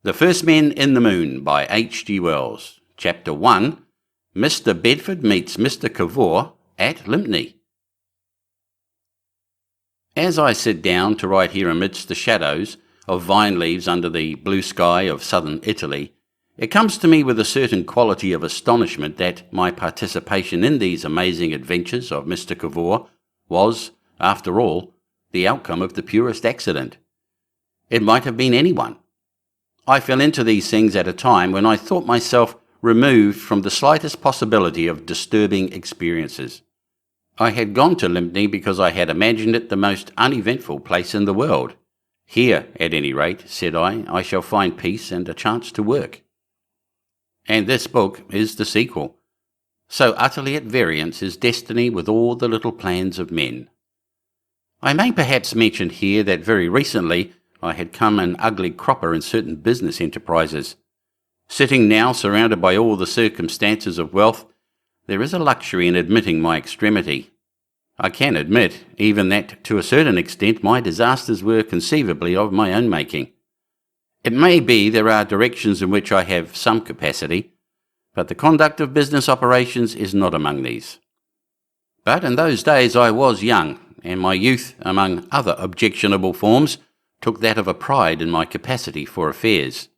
The First Men in the Moon by H.G. Wells. Chapter 1. Mr. Bedford meets Mr. Cavour at Lympne. As I sit down to write here amidst the shadows of vine leaves under the blue sky of southern Italy, it comes to me with a certain quality of astonishment that my participation in these amazing adventures of Mr. Cavour was, after all, the outcome of the purest accident. It might have been anyone. I fell into these things at a time when I thought myself removed from the slightest possibility of disturbing experiences. I had gone to Lympne because I had imagined it the most uneventful place in the world. Here, at any rate, said I shall find peace and a chance to work. And this book is the sequel. So utterly at variance is destiny with all the little plans of men. I may perhaps mention here that very recently I had come an ugly cropper in certain business enterprises. Sitting now surrounded by all the circumstances of wealth, there is a luxury in admitting my extremity. I can admit even that to a certain extent my disasters were conceivably of my own making. It may be there are directions in which I have some capacity, but the conduct of business operations is not among these. But in those days I was young, and my youth, among other objectionable forms, took that of a pride in my capacity for affairs.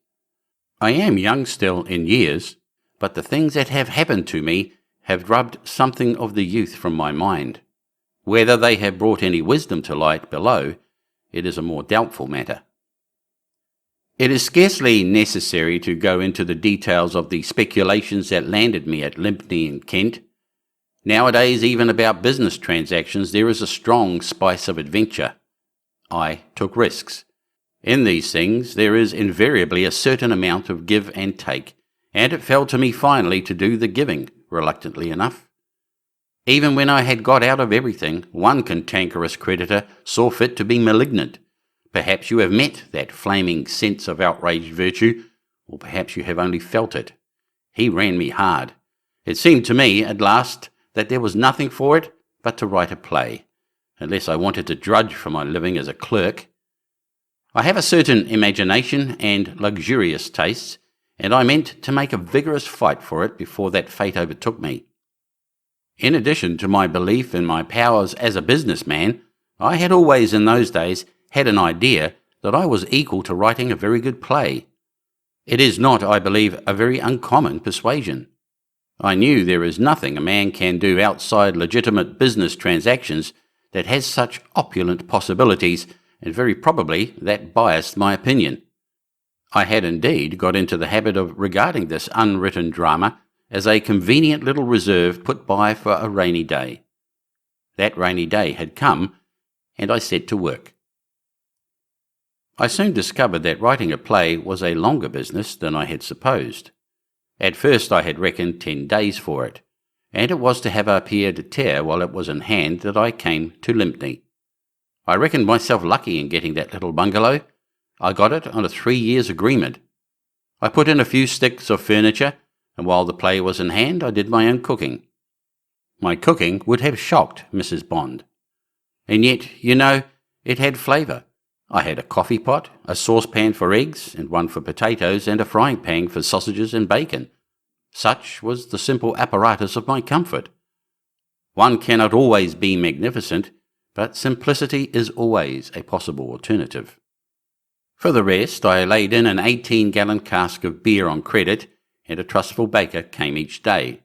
I am young still in years, but the things that have happened to me have rubbed something of the youth from my mind. Whether they have brought any wisdom to light below, it is a more doubtful matter. It is scarcely necessary to go into the details of the speculations that landed me at Lympne in Kent. Nowadays, even about business transactions, there is a strong spice of adventure. I took risks. In these things there is invariably a certain amount of give and take, and it fell to me finally to do the giving, reluctantly enough. Even when I had got out of everything, one cantankerous creditor saw fit to be malignant. Perhaps you have met that flaming sense of outraged virtue, or perhaps you have only felt it. He ran me hard. It seemed to me, at last, that there was nothing for it but to write a play, unless I wanted to drudge for my living as a clerk. I have a certain imagination and luxurious tastes, and I meant to make a vigorous fight for it before that fate overtook me. In addition to my belief in my powers as a businessman, I had always in those days had an idea that I was equal to writing a very good play. It is not, I believe, a very uncommon persuasion. I knew there is nothing a man can do outside legitimate business transactions that has such opulent possibilities, and very probably that biased my opinion. I had indeed got into the habit of regarding this unwritten drama as a convenient little reserve put by for a rainy day. That rainy day had come, and I set to work. I soon discovered that writing a play was a longer business than I had supposed. At first I had reckoned 10 days for it, and it was to have a pied-à-terre while it was in hand that I came to Lympne. I reckoned myself lucky in getting that little bungalow. I got it on a 3 years' agreement. I put in a few sticks of furniture, and while the play was in hand I did my own cooking. My cooking would have shocked Mrs. Bond. And yet, you know, it had flavour. I had a coffee pot, a saucepan for eggs, and one for potatoes, and a frying pan for sausages and bacon. Such was the simple apparatus of my comfort. One cannot always be magnificent, but simplicity is always a possible alternative. For the rest, I laid in an 18-gallon cask of beer on credit, and a trustful baker came each day.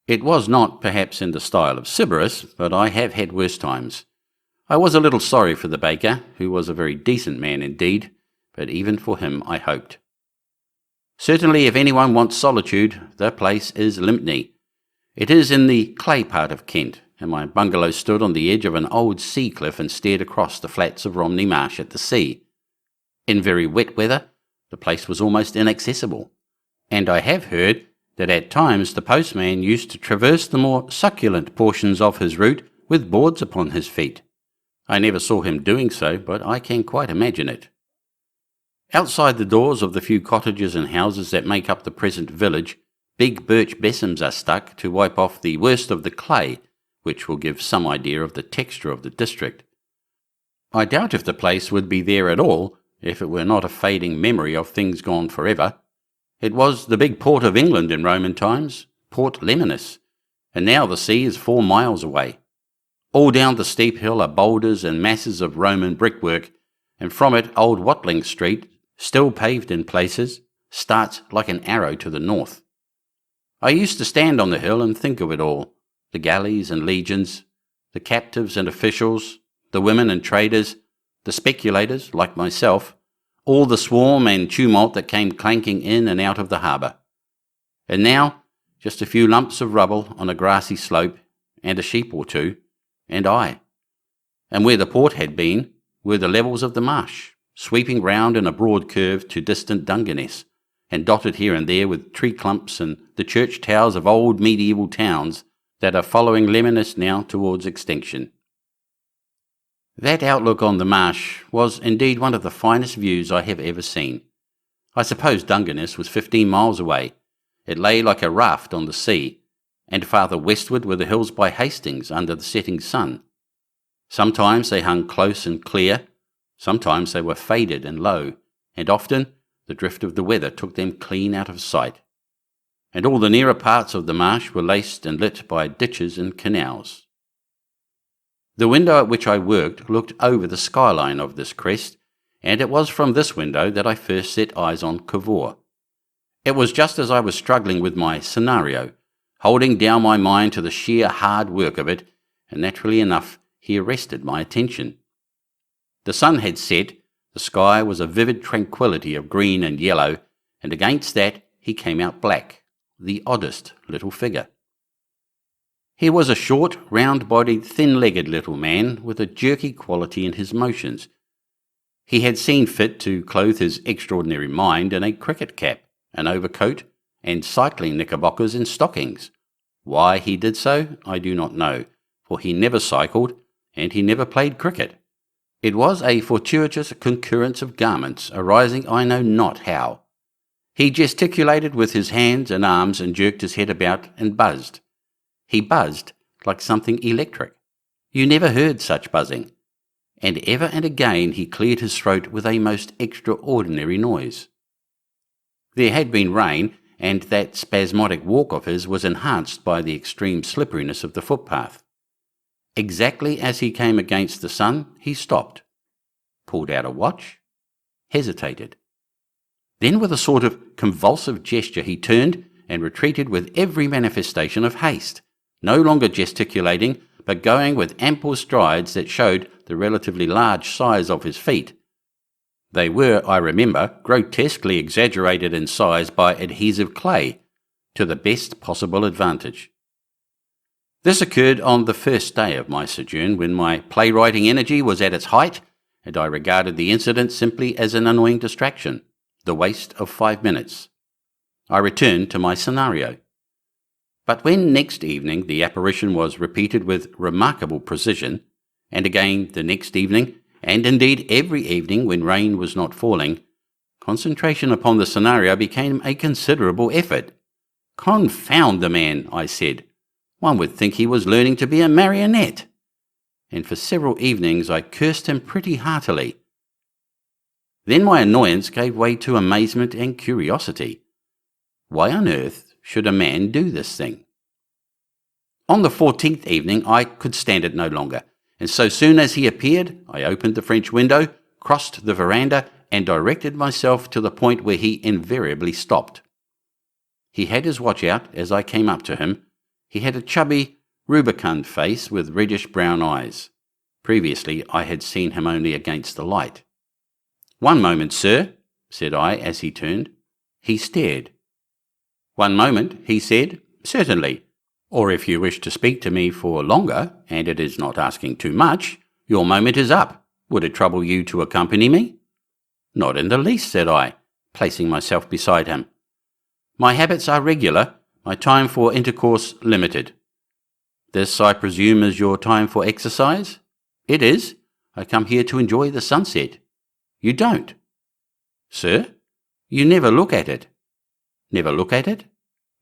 It was not perhaps in the style of Sybaris, but I have had worse times. I was a little sorry for the baker, who was a very decent man indeed, but even for him I hoped. Certainly if anyone wants solitude, the place is Lympne. It is in the clay part of Kent, and my bungalow stood on the edge of an old sea cliff and stared across the flats of Romney Marsh at the sea. In very wet weather, the place was almost inaccessible, and I have heard that at times the postman used to traverse the more succulent portions of his route with boards upon his feet. I never saw him doing so, but I can quite imagine it. Outside the doors of the few cottages and houses that make up the present village, big birch besoms are stuck to wipe off the worst of the clay, which will give some idea of the texture of the district. I doubt if the place would be there at all if it were not a fading memory of things gone forever. It was the big port of England in Roman times, Port Lemanus, and now the sea is 4 miles away. All down the steep hill are boulders and masses of Roman brickwork, and from it old Watling Street, still paved in places, starts like an arrow to the north. I used to stand on the hill and think of it all, the galleys and legions, the captives and officials, the women and traders, the speculators, like myself, all the swarm and tumult that came clanking in and out of the harbour. And now, just a few lumps of rubble on a grassy slope, and a sheep or two, and I. And where the port had been were the levels of the marsh, sweeping round in a broad curve to distant Dungeness, and dotted here and there with tree clumps and the church towers of old medieval towns that are following Lemanus now towards extinction. That outlook on the marsh was indeed one of the finest views I have ever seen. I suppose Dungeness was 15 miles away. It lay like a raft on the sea, and farther westward were the hills by Hastings under the setting sun. Sometimes they hung close and clear, sometimes they were faded and low, and often the drift of the weather took them clean out of sight. And all the nearer parts of the marsh were laced and lit by ditches and canals. The window at which I worked looked over the skyline of this crest, and it was from this window that I first set eyes on Cavour. It was just as I was struggling with my scenario, holding down my mind to the sheer hard work of it, and naturally enough he arrested my attention. The sun had set, the sky was a vivid tranquillity of green and yellow, and against that he came out black, the oddest little figure. He was a short, round-bodied, thin-legged little man with a jerky quality in his motions. He had seen fit to clothe his extraordinary mind in a cricket cap, an overcoat, and cycling knickerbockers and stockings. Why he did so, I do not know, for he never cycled, and he never played cricket. It was a fortuitous concurrence of garments, arising I know not how. He gesticulated with his hands and arms and jerked his head about and buzzed. He buzzed like something electric. You never heard such buzzing. And ever and again he cleared his throat with a most extraordinary noise. There had been rain, and that spasmodic walk of his was enhanced by the extreme slipperiness of the footpath. Exactly as he came against the sun, he stopped, pulled out a watch, hesitated. Then with a sort of convulsive gesture he turned and retreated with every manifestation of haste, no longer gesticulating, but going with ample strides that showed the relatively large size of his feet. They were, I remember, grotesquely exaggerated in size by adhesive clay, to the best possible advantage. This occurred on the first day of my sojourn, when my playwriting energy was at its height, and I regarded the incident simply as an annoying distraction, the waste of 5 minutes. I returned to my scenario. But when next evening the apparition was repeated with remarkable precision, and again the next evening, and indeed every evening when rain was not falling, concentration upon the scenario became a considerable effort. "Confound the man," I said. "One would think he was learning to be a marionette." And for several evenings I cursed him pretty heartily. Then my annoyance gave way to amazement and curiosity. Why on earth should a man do this thing? On the 14th evening I could stand it no longer, and so soon as he appeared I opened the French window, crossed the veranda, and directed myself to the point where he invariably stopped. He had his watch out as I came up to him. He had a chubby, rubicund face with reddish-brown eyes. Previously I had seen him only against the light. "One moment, sir," said I as he turned. He stared. "One moment," he said. "Certainly. Or if you wish to speak to me for longer, and it is not asking too much, your moment is up. Would it trouble you to accompany me?" "Not in the least," said I, placing myself beside him. "My habits are regular, my time for intercourse limited." "This, I presume, is your time for exercise?" "It is. I come here to enjoy the sunset." "You don't." "Sir, you never look at it." "Never look at it?"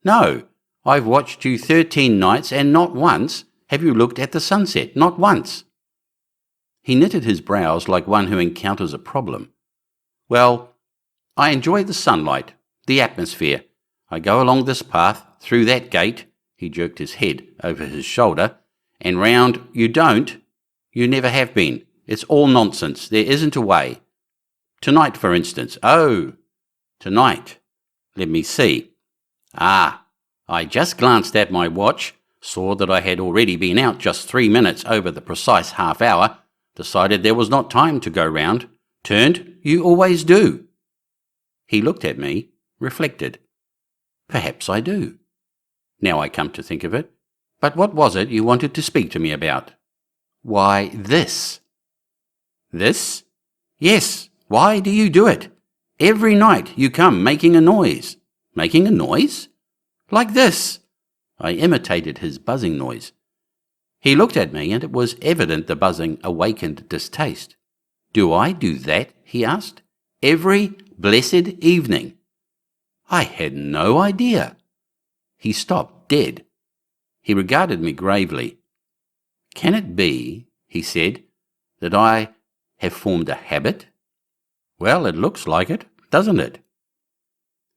"No. I've watched you 13 nights, and not once have you looked at the sunset, not once." He knitted his brows like one who encounters a problem. Well, I enjoy the sunlight, the atmosphere. I go along this path, through that gate," he jerked his head over his shoulder, "and round. You don't. You never have been. It's all nonsense. There isn't a way. Tonight, for instance. Oh, tonight. Let me see. I just glanced at my watch, saw that I had already been out just 3 minutes over the precise half hour, decided there was not time to go round, turned. You always do." He looked at me, reflected. "Perhaps I do. Now I come to think of it. But what was it you wanted to speak to me about?" "Why, this." "This?" "Yes. Why do you do it? Every night you come making a noise." "Making a noise?" "Like this." I imitated his buzzing noise. He looked at me, and it was evident the buzzing awakened distaste. "Do I do that?" he asked. "Every blessed evening." I had no idea. He stopped dead. He regarded me gravely. "Can it be," he said, "that I have formed a habit?" "Well, it looks like it, doesn't it?"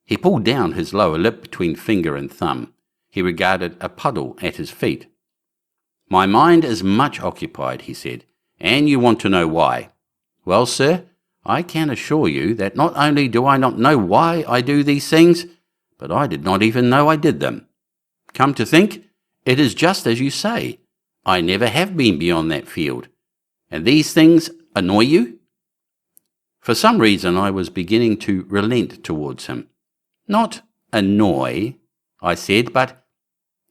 He pulled down his lower lip between finger and thumb. He regarded a puddle at his feet. "My mind is much occupied," he said, "and you want to know why. Well, sir, I can assure you that not only do I not know why I do these things, but I did not even know I did them. Come to think, it is just as you say. I never have been beyond that field. And these things annoy you?" For some reason I was beginning to relent towards him. "Not annoy," I said, "but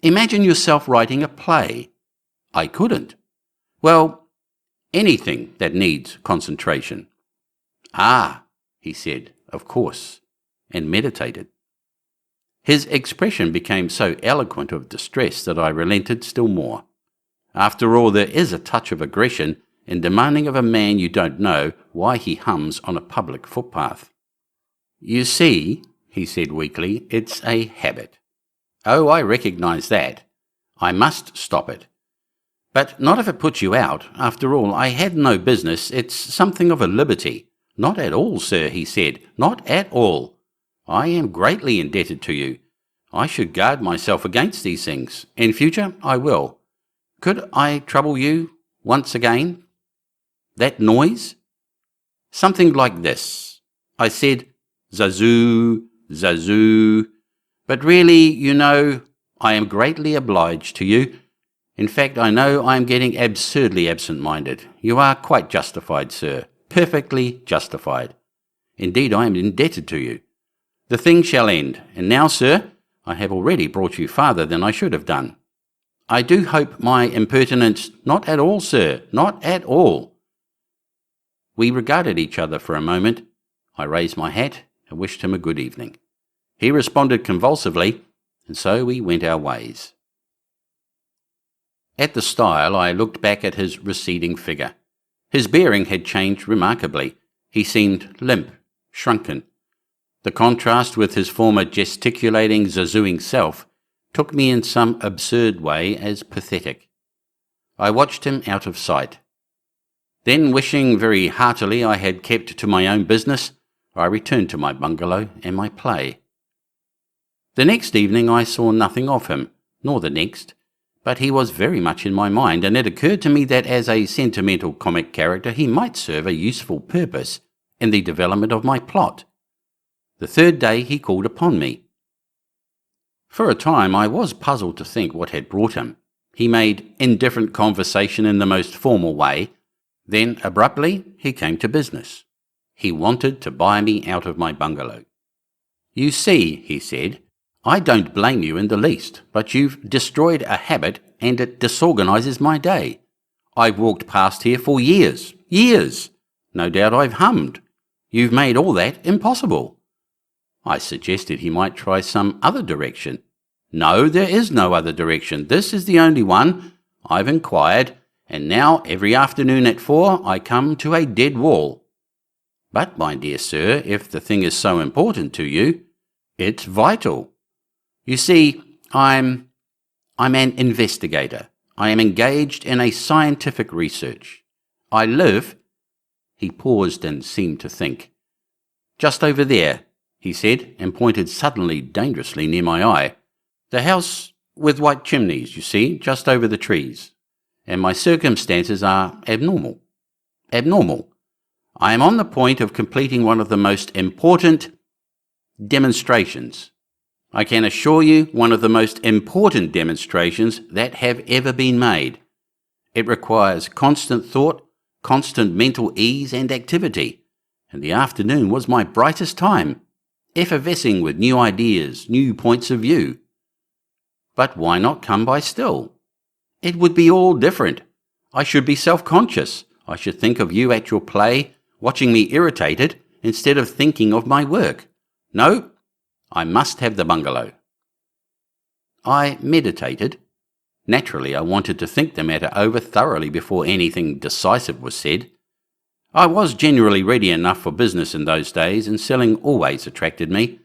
imagine yourself writing a play." I couldn't. "Well, anything that needs concentration." "Ah," he said, "of course," and meditated. His expression became so eloquent of distress that I relented still more. After all, there is a touch of aggression in demanding of a man you don't know why he hums on a public footpath. "You see," he said weakly, "it's a habit." "Oh, I recognize that. I must stop it. But not if it puts you out. After all, I had no business. It's something of a liberty." "Not at all, sir," he said. "Not at all. I am greatly indebted to you. I should guard myself against these things. In future, I will. Could I trouble you once again? That noise? Something like this." I said, "Zazoo, zazoo. But really, you know, I am greatly obliged to you. In fact, I know I am getting absurdly absent-minded. You are quite justified, sir. Perfectly justified. Indeed, I am indebted to you. The thing shall end. And now, sir, I have already brought you farther than I should have done. I do hope my impertinence—" "Not at all, sir. Not at all." We regarded each other for a moment. I raised my hat and wished him a good evening. He responded convulsively, and so we went our ways. At the stile, I looked back at his receding figure. His bearing had changed remarkably. He seemed limp, shrunken. The contrast with his former gesticulating, zazooing self took me in some absurd way as pathetic. I watched him out of sight. Then, wishing very heartily I had kept to my own business, I returned to my bungalow and my play. The next evening I saw nothing of him, nor the next, but he was very much in my mind, and it occurred to me that as a sentimental comic character he might serve a useful purpose in the development of my plot. The third day he called upon me. For a time I was puzzled to think what had brought him. He made indifferent conversation in the most formal way. Then, abruptly, he came to business. He wanted to buy me out of my bungalow. "You see," he said, "I don't blame you in the least, but you've destroyed a habit and it disorganizes my day. I've walked past here for years. No doubt I've hummed. You've made all that impossible." I suggested he might try some other direction. "No, there is no other direction. This is the only one. I've inquired, and now every afternoon at 4 I come to a dead wall." "But, my dear sir, if the thing is so important to you—" "It's vital. You see, I'm an investigator. I am engaged in a scientific research. I live—" He paused and seemed to think. Just over there, he said, and pointed suddenly dangerously near my eye. The house with white chimneys, you see, just over the trees. And my circumstances are abnormal. Abnormal. I am on the point of completing one of the most important demonstrations. I can assure you, one of the most important demonstrations that have ever been made. It requires constant thought, constant mental ease and activity, and the afternoon was my brightest time, effervescing with new ideas, new points of view. But why not come by still? It would be all different. I should be self-conscious. I should think of you at your play, watching me irritated, instead of thinking of my work. No, I must have the bungalow. I meditated. Naturally, I wanted to think the matter over thoroughly before anything decisive was said. I was generally ready enough for business in those days, and selling always attracted me.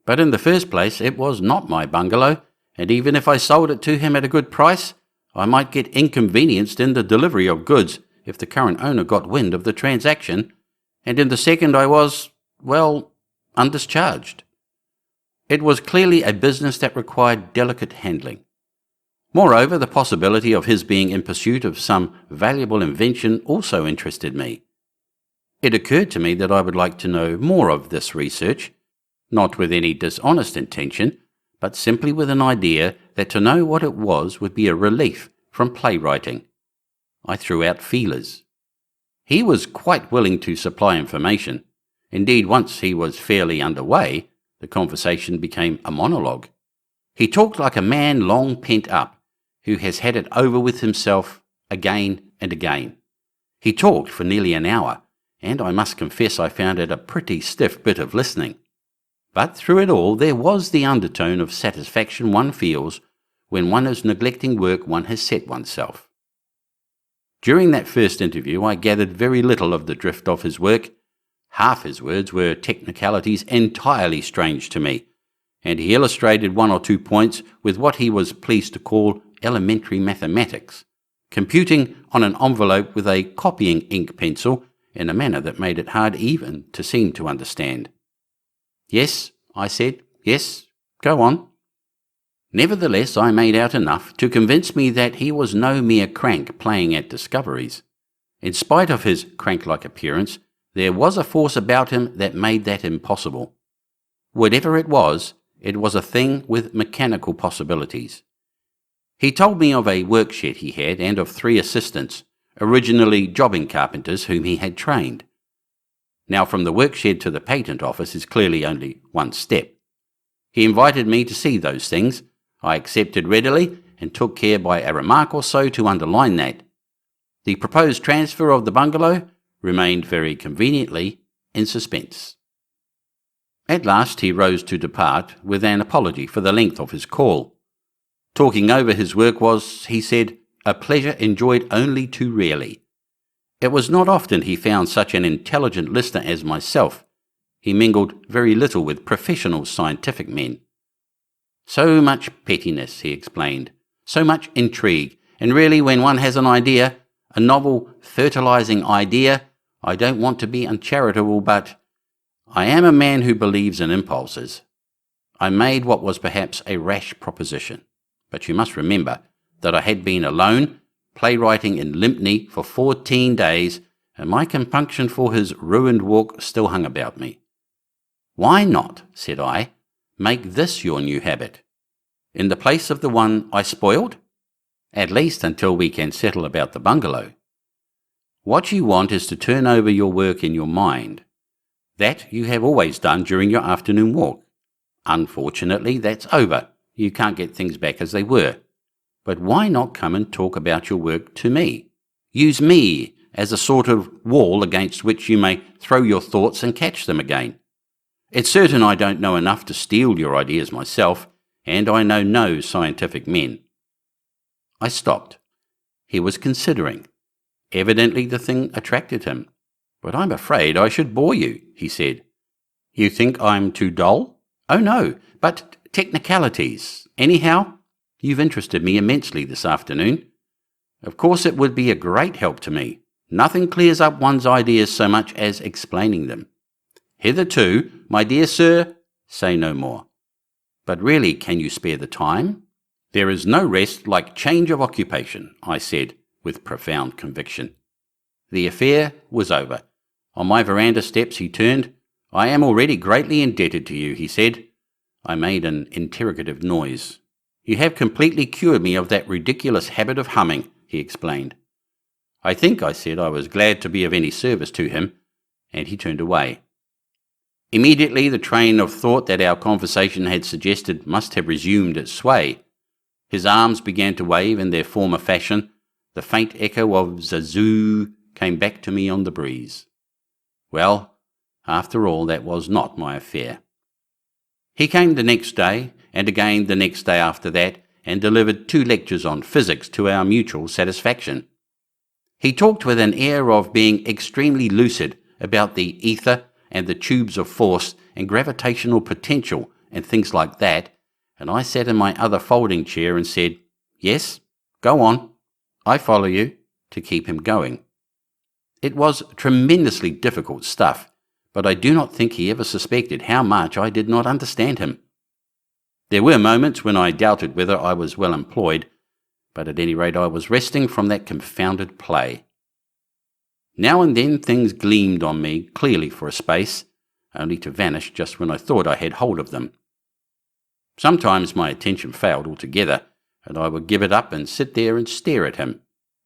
But in the first place, it was not my bungalow, and even if I sold it to him at a good price, I might get inconvenienced in the delivery of goods if the current owner got wind of the transaction, and in the second I was, well, undischarged. It was clearly a business that required delicate handling. Moreover, the possibility of his being in pursuit of some valuable invention also interested me. It occurred to me that I would like to know more of this research, not with any dishonest intention, but simply with an idea that to know what it was would be a relief from playwriting. I threw out feelers. He was quite willing to supply information. Indeed, once he was fairly underway, the conversation became a monologue. He talked like a man long pent up, who has had it over with himself again and again. He talked for nearly an hour, and I must confess I found it a pretty stiff bit of listening. But through it all there was the undertone of satisfaction one feels when one is neglecting work one has set oneself. During that first interview I gathered very little of the drift of his work. Half his words were technicalities entirely strange to me, and he illustrated one or two points with what he was pleased to call elementary mathematics, computing on an envelope with a copying ink pencil in a manner that made it hard even to seem to understand. Yes, I said, yes, go on. Nevertheless, I made out enough to convince me that he was no mere crank playing at discoveries. In spite of his crank-like appearance, there was a force about him that made that impossible. Whatever it was a thing with mechanical possibilities. He told me of a workshed he had and of 3 assistants, originally jobbing carpenters whom he had trained. Now from the workshed to the patent office is clearly only one step. He invited me to see those things. I accepted readily and took care by a remark or so to underline that. The proposed transfer of the bungalow remained very conveniently in suspense. At last he rose to depart with an apology for the length of his call. Talking over his work was, he said, a pleasure enjoyed only too rarely. It was not often he found such an intelligent listener as myself. He mingled very little with professional scientific men. So much pettiness, he explained, so much intrigue, and really when one has an idea, a novel, fertilizing idea, I don't want to be uncharitable, but I am a man who believes in impulses. I made what was perhaps a rash proposition, but you must remember that I had been alone, playwriting in Lympne for 14 days, and my compunction for his ruined walk still hung about me. Why not, said I, make this your new habit, in the place of the one I spoiled? At least until we can settle about the bungalow. What you want is to turn over your work in your mind. That you have always done during your afternoon walk. Unfortunately, that's over. You can't get things back as they were. But why not come and talk about your work to me? Use me as a sort of wall against which you may throw your thoughts and catch them again. It's certain I don't know enough to steal your ideas myself, and I know no scientific men. I stopped. He was considering. Evidently the thing attracted him. But I'm afraid I should bore you, he said. You think I'm too dull? Oh no, but technicalities. Anyhow, you've interested me immensely this afternoon. Of course it would be a great help to me. Nothing clears up one's ideas so much as explaining them. Hitherto, my dear sir, say no more. But really, can you spare the time? There is no rest like change of occupation, I said, with profound conviction. The affair was over. On my veranda steps he turned. I am already greatly indebted to you, he said. I made an interrogative noise. You have completely cured me of that ridiculous habit of humming, he explained. I think, I said, I was glad to be of any service to him, and he turned away. Immediately the train of thought that our conversation had suggested must have resumed its sway. His arms began to wave in their former fashion. The faint echo of Zazoo came back to me on the breeze. Well, after all, that was not my affair. He came the next day, and again the next day after that, and delivered 2 lectures on physics to our mutual satisfaction. He talked with an air of being extremely lucid about the ether and the tubes of force and gravitational potential and things like that, and I sat in my other folding chair and said, "Yes, go on, I follow you," to keep him going. It was tremendously difficult stuff, but I do not think he ever suspected how much I did not understand him. There were moments when I doubted whether I was well employed, but at any rate I was resting from that confounded play. Now and then things gleamed on me clearly for a space, only to vanish just when I thought I had hold of them. Sometimes my attention failed altogether, and I would give it up and sit there and stare at him,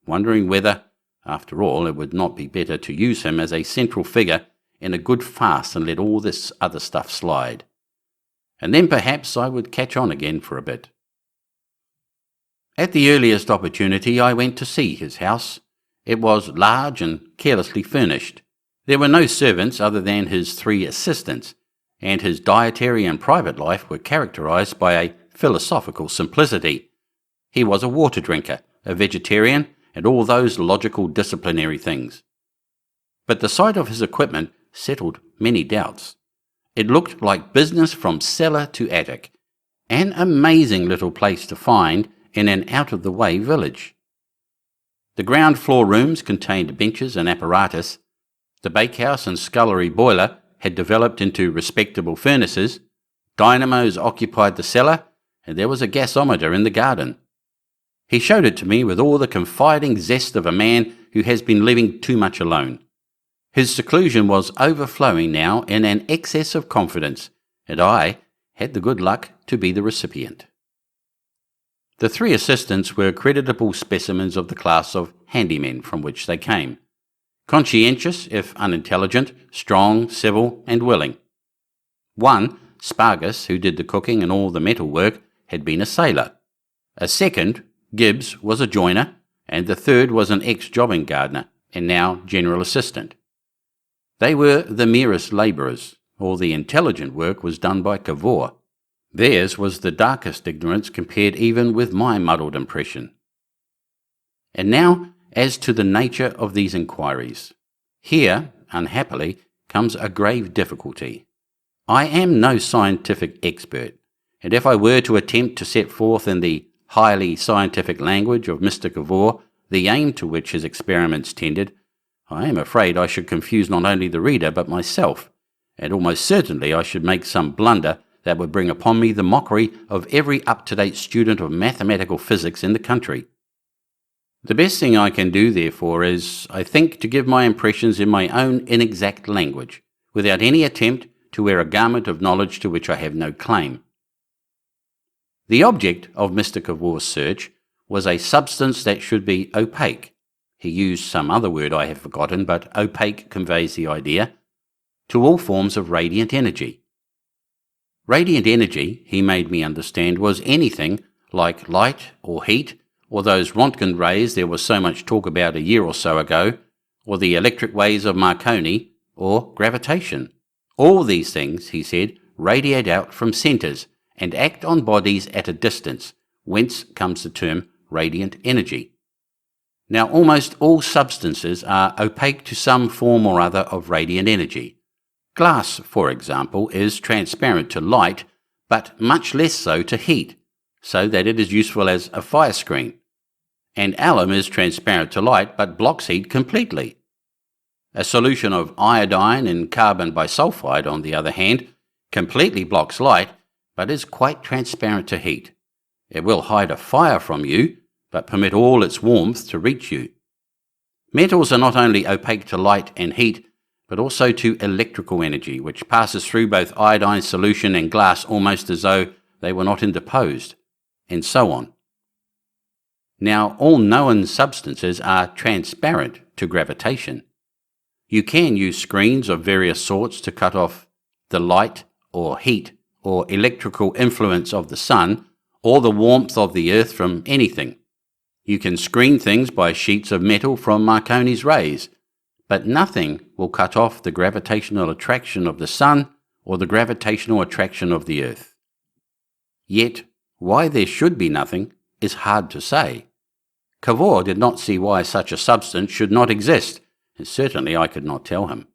wondering whether, after all, it would not be better to use him as a central figure in a good farce and let all this other stuff slide. And then perhaps I would catch on again for a bit. At the earliest opportunity I went to see his house. It was large and carelessly furnished. There were no servants other than his 3 assistants, and his dietary and private life were characterized by a philosophical simplicity. He was a water drinker, a vegetarian, and all those logical disciplinary things. But the sight of his equipment settled many doubts. It looked like business from cellar to attic, an amazing little place to find in an out-of-the-way village. The ground floor rooms contained benches and apparatus. The bakehouse and scullery boiler had developed into respectable furnaces. Dynamos occupied the cellar, and there was a gasometer in the garden. He showed it to me with all the confiding zest of a man who has been living too much alone. His seclusion was overflowing now in an excess of confidence, and I had the good luck to be the recipient. The 3 assistants were creditable specimens of the class of handymen from which they came. Conscientious, if unintelligent, strong, civil, and willing. One, Spargus, who did the cooking and all the metal work, had been a sailor. A second, Gibbs, was a joiner, and the third was an ex-jobbing gardener, and now general assistant. They were the merest labourers. All the intelligent work was done by Cavour. Theirs was the darkest ignorance compared even with my muddled impression. And now, as to the nature of these inquiries. Here, unhappily, comes a grave difficulty. I am no scientific expert, and if I were to attempt to set forth in the highly scientific language of Mr. Cavour the aim to which his experiments tended, I am afraid I should confuse not only the reader but myself, and almost certainly I should make some blunder that would bring upon me the mockery of every up-to-date student of mathematical physics in the country. The best thing I can do, therefore, is, I think, to give my impressions in my own inexact language, without any attempt to wear a garment of knowledge to which I have no claim. The object of Mr. Cavour's search was a substance that should be opaque. He used some other word I have forgotten, but opaque conveys the idea, to all forms of radiant energy. Radiant energy, he made me understand, was anything like light or heat, or those Röntgen rays there was so much talk about a year or so ago, or the electric waves of Marconi, or gravitation. All these things, he said, radiate out from centres and act on bodies at a distance, whence comes the term radiant energy. Now, almost all substances are opaque to some form or other of radiant energy. Glass, for example, is transparent to light, but much less so to heat, so that it is useful as a fire screen. And alum is transparent to light, but blocks heat completely. A solution of iodine in carbon bisulfide, on the other hand, completely blocks light, but is quite transparent to heat. It will hide a fire from you, but permit all its warmth to reach you. Metals are not only opaque to light and heat, but also to electrical energy, which passes through both iodine solution and glass almost as though they were not interposed, and so on. Now, all known substances are transparent to gravitation. You can use screens of various sorts to cut off the light or heat or electrical influence of the sun or the warmth of the earth from anything. You can screen things by sheets of metal from Marconi's rays, but nothing will cut off the gravitational attraction of the sun or the gravitational attraction of the earth. Yet, why there should be nothing is hard to say. Cavour did not see why such a substance should not exist, and certainly I could not tell him.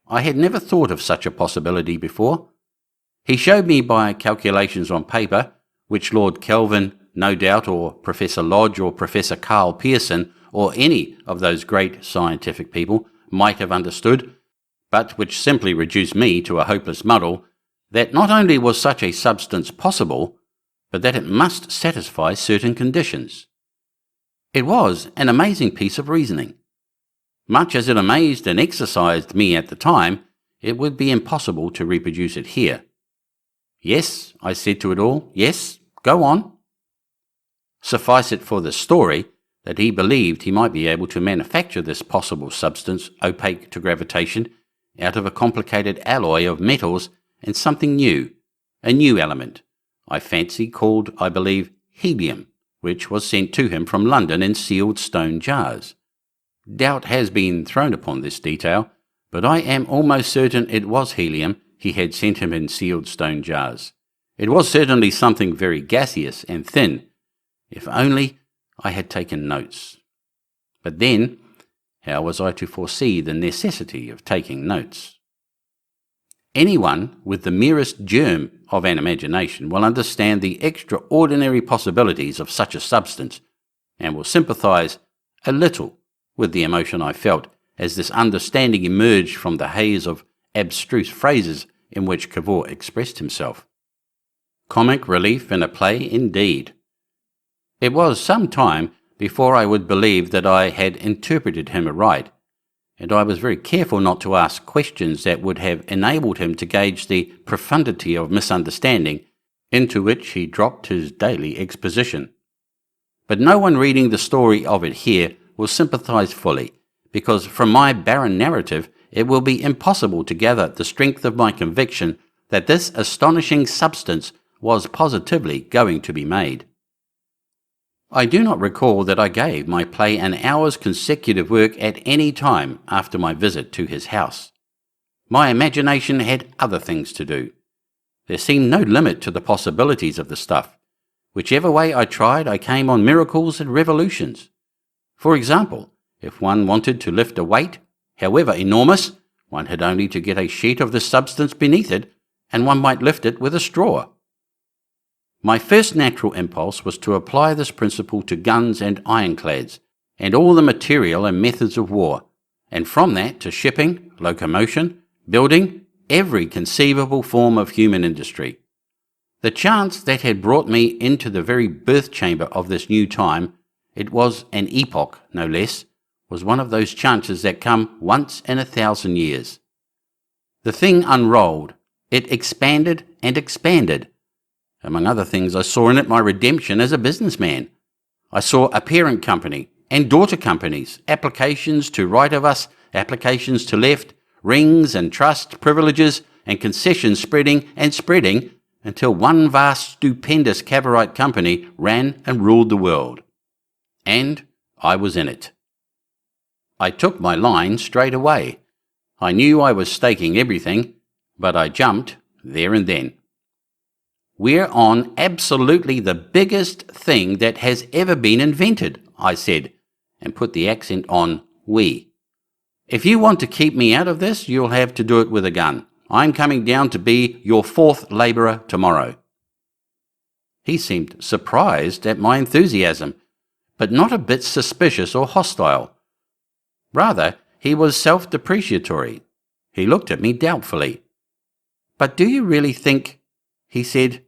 I had never thought of such a possibility before. He showed me by calculations on paper, which Lord Kelvin, no doubt, or Professor Lodge or Professor Karl Pearson, or any of those great scientific people might have understood, but which simply reduced me to a hopeless muddle, that not only was such a substance possible, but that it must satisfy certain conditions. It was an amazing piece of reasoning. Much as it amazed and exercised me at the time, it would be impossible to reproduce it here. Yes, I said to it all, yes, go on. Suffice it for the story that he believed he might be able to manufacture this possible substance, opaque to gravitation, out of a complicated alloy of metals and something new, a new element, I fancy called, I believe, helium, which was sent to him from London in sealed stone jars. Doubt has been thrown upon this detail, but I am almost certain it was helium he had sent him in sealed stone jars. It was certainly something very gaseous and thin. If only I had taken notes. But then, how was I to foresee the necessity of taking notes? Anyone with the merest germ of an imagination will understand the extraordinary possibilities of such a substance, and will sympathize a little with the emotion I felt as this understanding emerged from the haze of abstruse phrases in which Cavour expressed himself. Comic relief in a play indeed. It was some time before I would believe that I had interpreted him aright, and I was very careful not to ask questions that would have enabled him to gauge the profundity of misunderstanding into which he dropped his daily exposition. But no one reading the story of it here will sympathize fully, because from my barren narrative it will be impossible to gather the strength of my conviction that this astonishing substance was positively going to be made. I do not recall that I gave my play an hour's consecutive work at any time after my visit to his house. My imagination had other things to do. There seemed no limit to the possibilities of the stuff. Whichever way I tried, I came on miracles and revolutions. For example, if one wanted to lift a weight, however enormous, one had only to get a sheet of this substance beneath it, and one might lift it with a straw. My first natural impulse was to apply this principle to guns and ironclads, and all the material and methods of war, and from that to shipping, locomotion, building, every conceivable form of human industry. The chance that had brought me into the very birth chamber of this new time, it was an epoch, no less, was one of those chances that come once in 1,000 years. The thing unrolled, it expanded and expanded. Among other things, I saw in it my redemption as a businessman. I saw a parent company and daughter companies, applications to right of us, applications to left, rings and trust, privileges and concessions spreading and spreading until one vast, stupendous Cavorite company ran and ruled the world. And I was in it. I took my line straight away. I knew I was staking everything, but I jumped there and then. We're on absolutely the biggest thing that has ever been invented, I said, and put the accent on we. If you want to keep me out of this, you'll have to do it with a gun. I'm coming down to be your fourth labourer tomorrow. He seemed surprised at my enthusiasm, but not a bit suspicious or hostile. Rather, he was self-depreciatory. He looked at me doubtfully. "But do you really think," he said,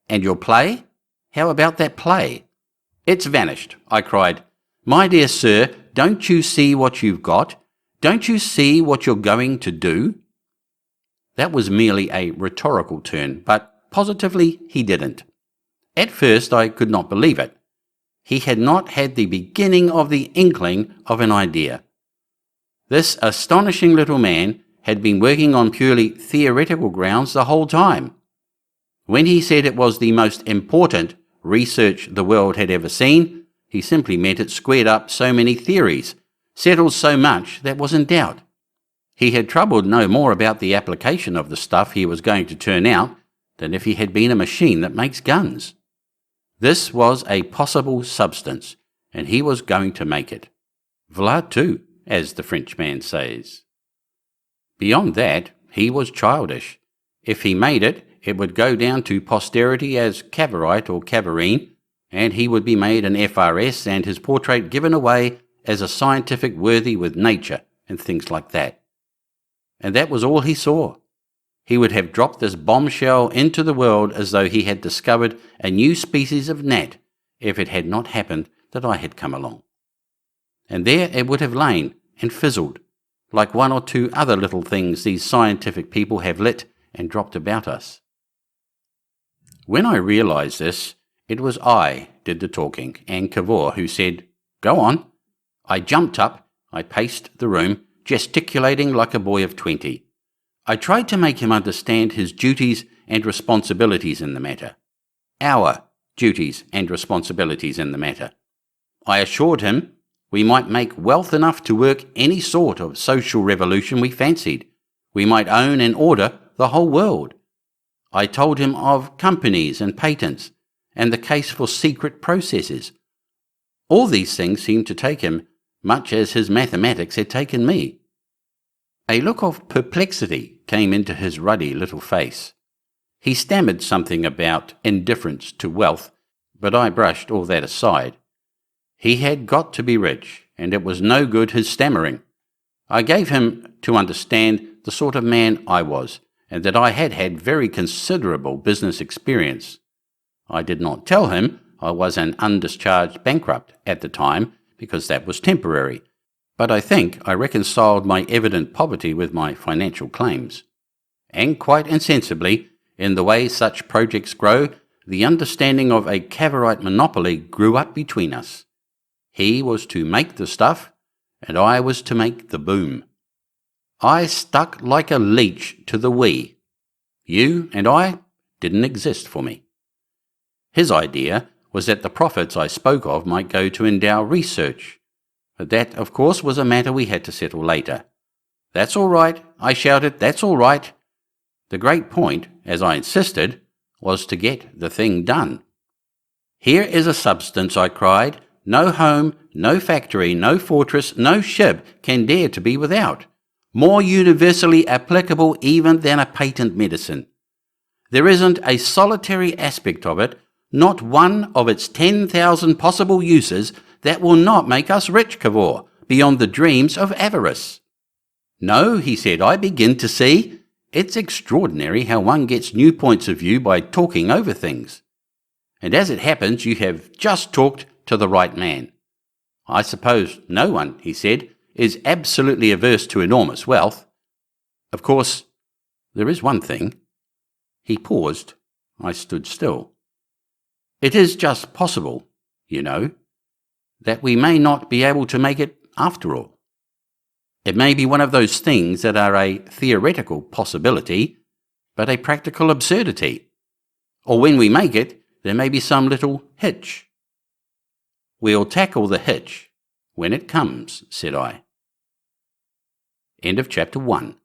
"and your play? How about that play?" "It's vanished," I cried. "My dear sir, don't you see what you've got? Don't you see what you're going to do?" That was merely a rhetorical turn, but positively he didn't. At first I could not believe it. He had not had the beginning of the inkling of an idea. This astonishing little man had been working on purely theoretical grounds the whole time. When he said it was the most important research the world had ever seen, he simply meant it squared up so many theories, settled so much that was in doubt. He had troubled no more about the application of the stuff he was going to turn out than if he had been a machine that makes guns. This was a possible substance, and he was going to make it. Voilà tout, as the Frenchman says. Beyond that, he was childish. If he made it, it would go down to posterity as Cavorite or Cavorine, and he would be made an FRS and his portrait given away as a scientific worthy with nature and things like that. And that was all he saw. He would have dropped this bombshell into the world as though he had discovered a new species of gnat if it had not happened that I had come along. And there it would have lain and fizzled, like one or two other little things these scientific people have lit and dropped about us. When I realized this, it was I did the talking, and Cavour who said, "Go on." I jumped up, I paced the room, gesticulating like a boy of 20. I tried to make him understand his duties and responsibilities in the matter. Our duties and responsibilities in the matter. I assured him we might make wealth enough to work any sort of social revolution we fancied. We might own and order the whole world. I told him of companies and patents, and the case for secret processes. All these things seemed to take him much as his mathematics had taken me. A look of perplexity came into his ruddy little face. He stammered something about indifference to wealth, but I brushed all that aside. He had got to be rich, and it was no good his stammering. I gave him to understand the sort of man I was, and that I had had very considerable business experience. I did not tell him I was an undischarged bankrupt at the time, because that was temporary, but I think I reconciled my evident poverty with my financial claims. And quite insensibly, in the way such projects grow, the understanding of a Cavorite monopoly grew up between us. He was to make the stuff, and I was to make the boom. I stuck like a leech to the we. You and I didn't exist for me. His idea was that the profits I spoke of might go to endow research, but that, of course, was a matter we had to settle later. "That's all right," I shouted, "that's all right." The great point, as I insisted, was to get the thing done. "Here is a substance," I cried, "no home, no factory, no fortress, no ship can dare to be without. More universally applicable even than a patent medicine. There isn't a solitary aspect of it, not one of its 10,000 possible uses, that will not make us rich, Cavour, beyond the dreams of avarice." "No," he said, "I begin to see. It's extraordinary how one gets new points of view by talking over things. And as it happens, you have just talked to the right man. I suppose no one," he said, "is absolutely averse to enormous wealth. Of course, there is one thing." He paused. I stood still. "It is just possible, you know, that we may not be able to make it after all. It may be one of those things that are a theoretical possibility, but a practical absurdity. Or when we make it, there may be some little hitch." "We'll tackle the hitch when it comes," said I. End of chapter 1.